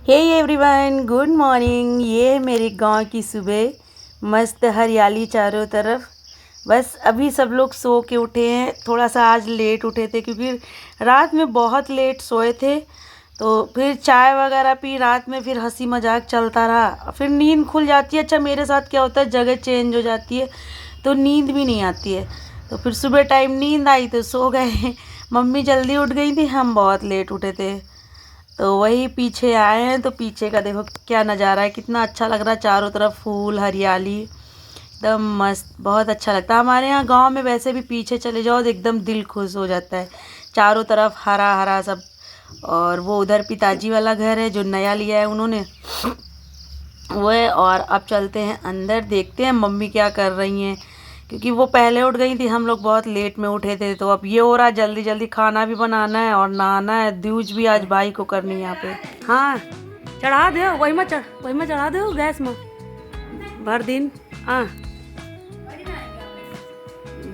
Hey everyone, good morning. ये है मेरे गांव की सुबह। मस्त हरियाली चारों तरफ। बस अभी सब लोग सो के उठे हैं। थोड़ा सा आज लेट उठे थे क्योंकि रात में बहुत लेट सोए थे। तो फिर चाय वगैरह पी रात में, फिर हंसी मजाक चलता रहा, फिर नींद खुल जाती है। अच्छा, मेरे साथ क्या होता है, जगह चेंज हो जाती है तो नींद भी नहीं आती है। तो फिर सुबह टाइम नींद आई तो सो गए। मम्मी जल्दी उठ गई थी, हम बहुत लेट उठे थे। तो वही पीछे आए हैं। तो पीछे का देखो क्या नज़ारा है, कितना अच्छा लग रहा है। चारों तरफ फूल, हरियाली, एकदम मस्त, बहुत अच्छा लगता है। हमारे यहाँ गांव में वैसे भी पीछे चले जाओ तो एकदम दिल खुश हो जाता है। चारों तरफ हरा हरा सब। और वो उधर पिताजी वाला घर है जो नया लिया है उन्होंने, वो है। और अब चलते हैं अंदर, देखते हैं मम्मी क्या कर रही हैं, क्योंकि वो पहले उठ गई थी, हम लोग बहुत लेट में उठे थे। तो अब ये हो रहा, जल्दी जल्दी खाना भी बनाना है और नहाना है। दूज भी आज भाई को करनी है यहाँ पे। हाँ, चढ़ा दो, वही में चढ़ा दो गैस में भर दिन। हाँ,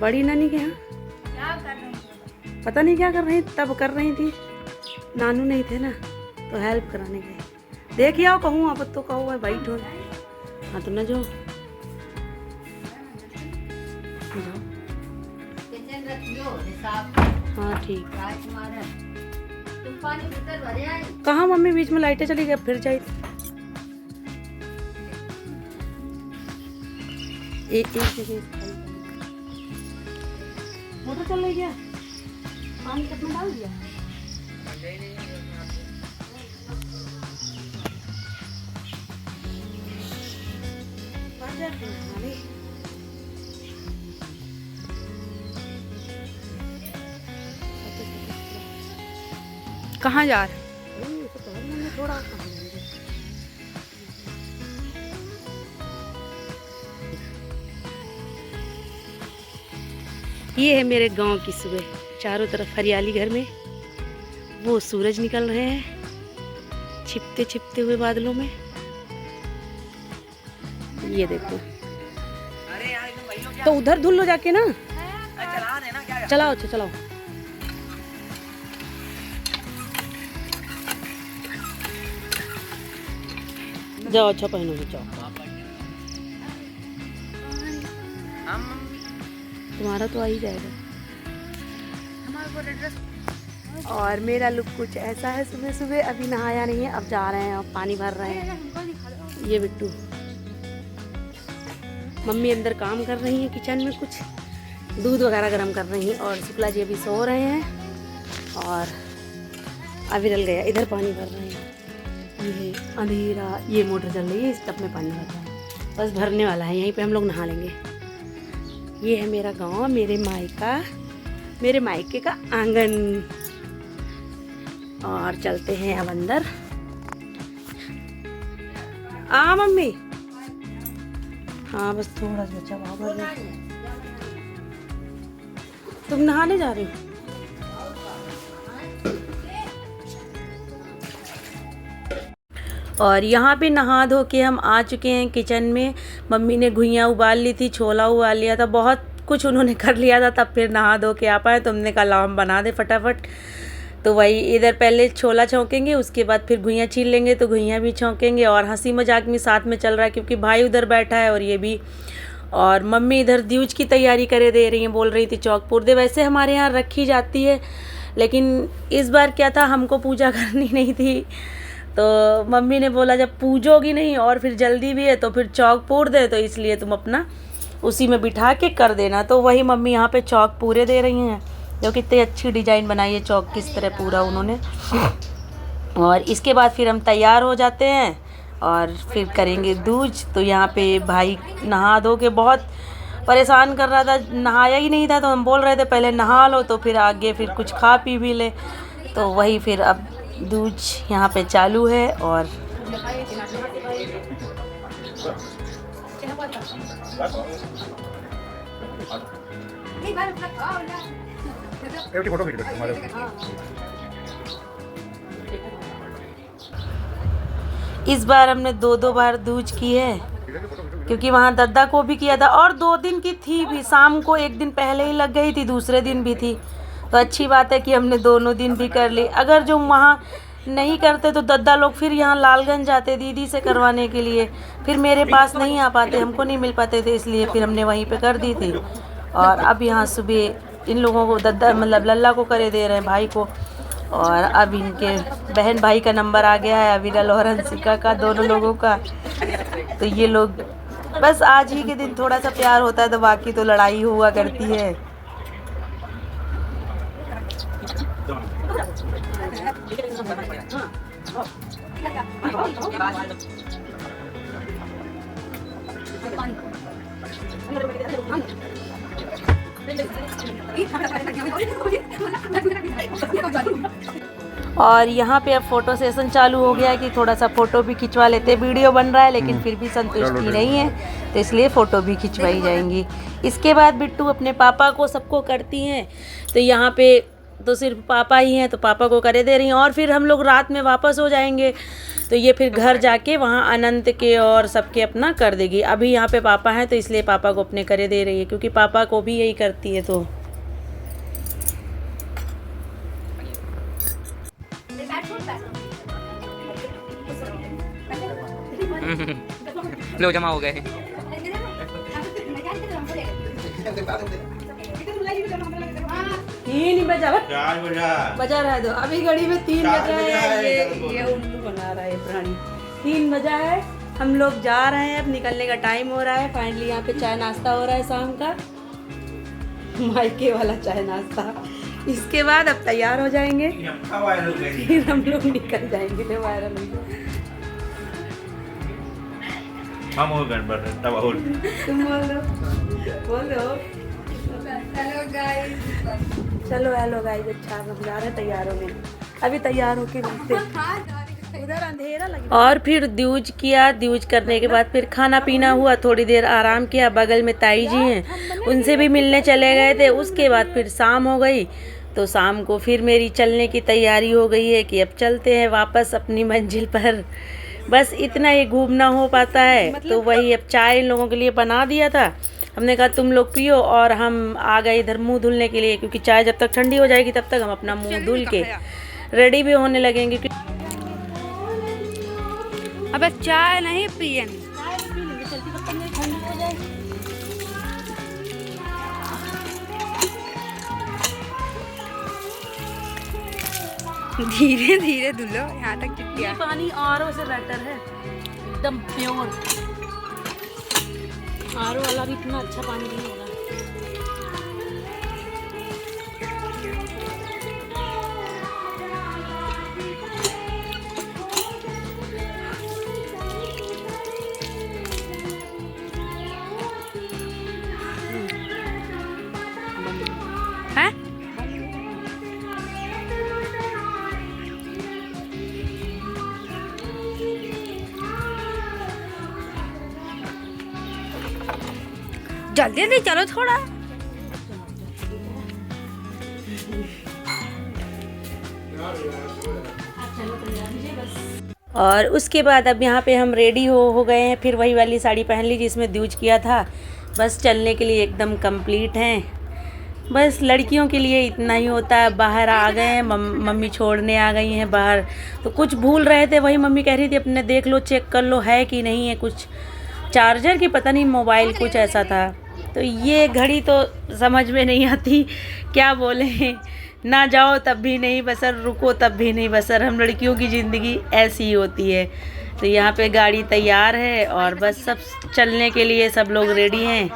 बड़ी नानी के यहाँ पता नहीं क्या कर रही, तब कर रही थी। नानू नहीं थे ना तो हेल्प कराने गए। देखिए आओ, कहूँ अब तो कहो भाई बैठो। हाँ तो न जो हाँ ठीक। कहाँ मम्मी, बीच में लाइटें चली गई, फिर जाए। एक जगह मोटर चल रही है, पानी कितना डाल दिया। कहाँ जा रहे? ये है मेरे गांव की सुबह। चारों तरफ हरियाली, घर में वो सूरज निकल रहे हैं छिपते छिपते हुए बादलों में। ये देखो, तो उधर धुल लो जाके ना। चलाओ अच्छा चलाओ। जाओ अच्छा पहनो, जाओ। तुम्हारा तो आ ही जाएगा। और मेरा लुक कुछ ऐसा है सुबह सुबह। अभी नहाया नहीं है, अब जा रहे हैं और पानी भर रहे हैं। ये बिट्टू, मम्मी अंदर काम कर रही है किचन में, कुछ दूध वगैरह गर्म कर रही हैं। और शुक्ला जी अभी सो रहे हैं और अविरल गया इधर पानी भर रहे हैं। ये अंधेरा, ये मोटर चल रही है, इस टब में पानी भर रहा है, बस भरने वाला है। यहीं पे हम लोग नहा लेंगे। ये है मेरा गांव, मेरे मायके का आंगन। और चलते हैं अब अंदर। मम्मी, हाँ बस थोड़ा सा बचा हुआ। तुम नहाने जा रही हो? और यहाँ पे नहा धो के हम आ चुके हैं किचन में। मम्मी ने घुइयाँ उबाल ली थी, छोला उबाल लिया था, बहुत कुछ उन्होंने कर लिया था, तब फिर नहा धो के आ पाए। तुमने कहा लाओ हम बना दे फटाफट। तो वही इधर पहले छोला छौंकेंगे, उसके बाद फिर घुइयाँ छील लेंगे, तो घुइयाँ भी छौंकेंगे। और हंसी मजाक में साथ में चल रहा है क्योंकि भाई उधर बैठा है और ये भी। और मम्मी इधर द्यूज की तैयारी करे दे रही हैं, बोल रही थी चौक पूर दे। वैसे हमारे यहाँ रखी जाती है, लेकिन इस बार क्या था, हमको पूजा करनी नहीं थी। तो मम्मी ने बोला जब पूजोगी नहीं और फिर जल्दी भी है तो फिर चौक पूर दे, तो इसलिए तुम अपना उसी में बिठा के कर देना। तो वही मम्मी यहाँ पे चौक पूरे दे रही हैं। जो कितनी अच्छी डिजाइन बनाई है चौक, किस तरह पूरा उन्होंने। और इसके बाद फिर हम तैयार हो जाते हैं और फिर करेंगे दूज। तो यहाँ पे भाई नहा धो के बहुत परेशान कर रहा था, नहाया ही नहीं था। तो हम बोल रहे थे पहले नहा लो तो फिर आगे फिर कुछ खा पी भी ले। तो वही फिर अब दूज यहाँ पे चालू है। और इस बार हमने दो बार दूज की है, क्योंकि वहाँ दद्दा को भी किया था और 2 दिन की थी भी। शाम को एक दिन पहले ही लग गई थी, दूसरे दिन भी थी। तो अच्छी बात है कि हमने दोनों दिन भी कर ली। अगर जो वहाँ नहीं करते तो दद्दा लोग फिर यहाँ लालगंज जाते दीदी से करवाने के लिए, फिर मेरे पास नहीं आ पाते, हमको नहीं मिल पाते थे, इसलिए फिर हमने वहीं पे कर दी थी। और अब यहाँ सुबह इन लोगों को दद्दा मतलब लल्ला को करे दे रहे हैं, भाई को। और अब इनके बहन भाई का नंबर आ गया है, अविरल और हंसिका का, दोनों लोगों का। तो ये लोग बस आज ही के दिन थोड़ा सा प्यार होता है, तो बाकी तो लड़ाई हुआ करती है। और यहाँ पे अब फ़ोटो सेशन चालू हो गया है कि थोड़ा सा फ़ोटो भी खिंचवा लेते। वीडियो बन रहा है लेकिन फिर भी संतुष्टि नहीं है, तो इसलिए फ़ोटो भी खिंचवाई जाएंगी। इसके बाद बिट्टू अपने पापा को सबको करती हैं, तो यहाँ पे तो सिर्फ पापा ही हैं, तो पापा को करे दे रही हैं। और फिर हम लोग रात में वापस हो जाएंगे, तो ये फिर घर जाके वहाँ अनंत के और सबके अपना कर देगी। अभी यहाँ पे पापा हैं, तो इसलिए पापा को अपने करे दे रही है, क्योंकि पापा को भी यही करती है। तो लो जमा हो गए। नहीं बजा रहा है, दो अभी घड़ी में 3 बजा है। ये उल्लू बना रहा है प्राणी। 3 बजा है, हम लोग जा रहे हैं, अब निकलने का टाइम हो रहा है। फाइनली यहाँ पे चाय नाश्ता हो रहा है शाम का, मायके वाला चाय नाश्ता। इसके बाद अब तैयार हो जाएंगे, फिर हम लोग निकल जाएंगे। वायरल हम हो गए तब और तुम बोलो हेलो गाइस। चलो हेलो गाइस, अच्छा हम जा रहे हैं तैयार होने, अभी तैयार होके मिलते। उधर अंधेरा लगा। और फिर द्यूज किया, द्यूज करने के बाद फिर खाना पीना हुआ, थोड़ी देर आराम किया। बगल में ताई जी हैं, उनसे भी मिलने चले गए थे। उसके बाद फिर शाम हो गई, तो शाम को फिर मेरी चलने की तैयारी हो गई है कि अब चलते हैं वापस अपनी मंजिल पर। बस इतना ही घूमना हो पाता है। तो वही अब चाय इन लोगों के लिए बना दिया था, हमने कहा तुम लोग पियो, और हम आ गए इधर मुंह धुलने के लिए, क्योंकि चाय जब तक ठंडी हो जाएगी तब तक हम अपना मुंह धुल के रेडी भी होने लगेंगे। अबे चाय नहीं पिएंगे, धीरे धीरे धुलो, यहाँ तक चिपकिया। पानी आरओ से बेटर है, एकदम प्योर। आरओ वाला भी इतना अच्छा पानी नहीं होगा। हैं? जल्दी जल्दी चलो थोड़ा। और उसके बाद अब यहाँ पे हम रेडी हो गए हैं। फिर वही वाली साड़ी पहन ली जिसमें द्यूज किया था। बस चलने के लिए एकदम कंप्लीट हैं। बस लड़कियों के लिए इतना ही होता है। बाहर आ गए हैं, मम्मी छोड़ने आ गई हैं बाहर। तो कुछ भूल रहे थे, वही मम्मी कह रही थी अपने देख लो, चेक कर लो है कि नहीं है, कुछ चार्जर की पता नहीं, मोबाइल कुछ ऐसा था। तो ये घड़ी तो समझ में नहीं आती, क्या बोलें, ना जाओ तब भी नहीं बसर, रुको तब भी नहीं बसर। हम लड़कियों की ज़िंदगी ऐसी ही होती है। तो यहाँ पे गाड़ी तैयार है और बस सब चलने के लिए सब लोग रेडी हैं।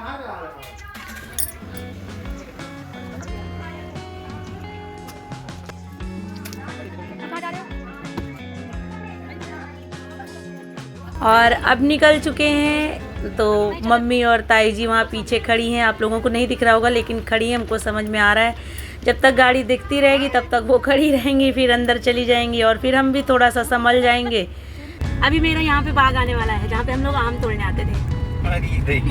और अब निकल चुके हैं। तो मम्मी और ताई जी वहाँ पीछे खड़ी हैं, आप लोगों को नहीं दिख रहा होगा लेकिन खड़ी हैं, हमको समझ में आ रहा है। जब तक गाड़ी दिखती रहेगी तब तक वो खड़ी रहेंगी, फिर अंदर चली जाएंगी और फिर हम भी थोड़ा सा संभल जाएंगे। अभी मेरा यहाँ पे बाग आने वाला है जहाँ पे हम लोग आम तोड़ने आते थे।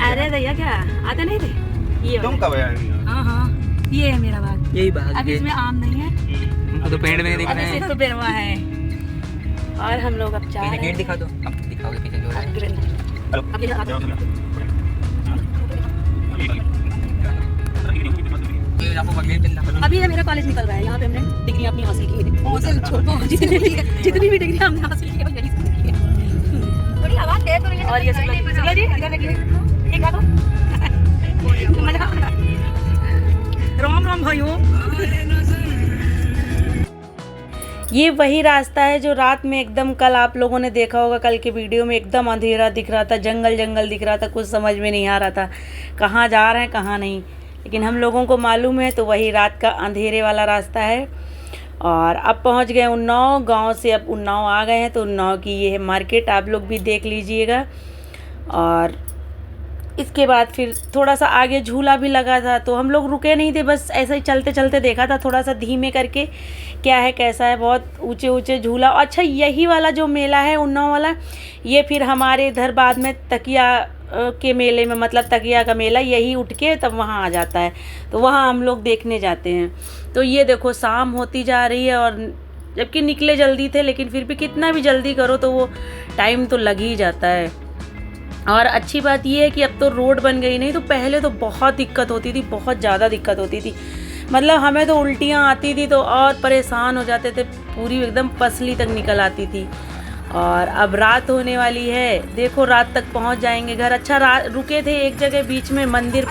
अरे भैया क्या आते नहीं थे? ये तुम कब आए? हाँ, ये है मेरा बाग, यही बाग। अभी इसमें आम नहीं है, तो पेड़ में दिख रहे हैं, सिर्फ पेड़वा है। और हम लोग अब चाह गेट दिखा दो, अब दिखाओगे पीछे जो है। आपको बगले में चिंता अभी मेरा कॉलेज निकल रहा है, यहाँ पे हमने डिग्री अपनी हासिल की है। जितनी भी डिग्री हमने हासिल की है वो यही से की है। थोड़ी आवाज दे तो रही है। और ये शुक्ला जी इधर देखिए, ठीक है तो मजा राम राम भाइयों। ये वही रास्ता है जो रात में एकदम कल आप लोगों ने देखा होगा, कल के वीडियो में एकदम अंधेरा दिख रहा था, जंगल जंगल दिख रहा था, कुछ समझ में नहीं आ रहा था कहाँ जा रहे हैं कहाँ नहीं, लेकिन हम लोगों को मालूम है तो वही रात का अंधेरे वाला रास्ता है। और अब पहुंच गए उन्नाव गांव से, अब उन्नाव आ गए हैं तो उन्नाव की ये है मार्केट, आप लोग भी देख लीजिएगा। और इसके बाद फिर थोड़ा सा आगे झूला भी लगा था तो हम लोग रुके नहीं थे, बस ऐसे ही चलते चलते देखा था, थोड़ा सा धीमे करके क्या है कैसा है, बहुत ऊंचे ऊंचे झूला। अच्छा यही वाला जो मेला है उन्नाव वाला, ये फिर हमारे इधर बाद में तकिया के मेले में, मतलब तकिया का मेला यही उठ के तब वहाँ आ जाता है, तो वहाँ हम लोग देखने जाते हैं। तो ये देखो शाम होती जा रही है और जबकि निकले जल्दी थे, लेकिन फिर भी कितना भी जल्दी करो तो वो टाइम तो लग ही जाता है। और अच्छी बात ये है कि अब तो रोड बन गई, नहीं तो पहले तो बहुत दिक्कत होती थी, बहुत ज़्यादा दिक्कत होती थी, मतलब हमें तो उल्टियाँ आती थी तो और परेशान हो जाते थे, पूरी एकदम पसली तक निकल आती थी। और अब रात होने वाली है, देखो रात तक पहुंच जाएंगे घर। अच्छा रुके थे एक जगह बीच में, मंदिर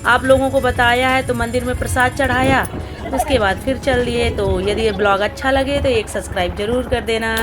आप लोगों को बताया है, तो मंदिर में प्रसाद चढ़ाया, उसके बाद फिर चल दिए। तो यदि ये ब्लॉग अच्छा लगे तो एक सब्सक्राइब ज़रूर कर देना।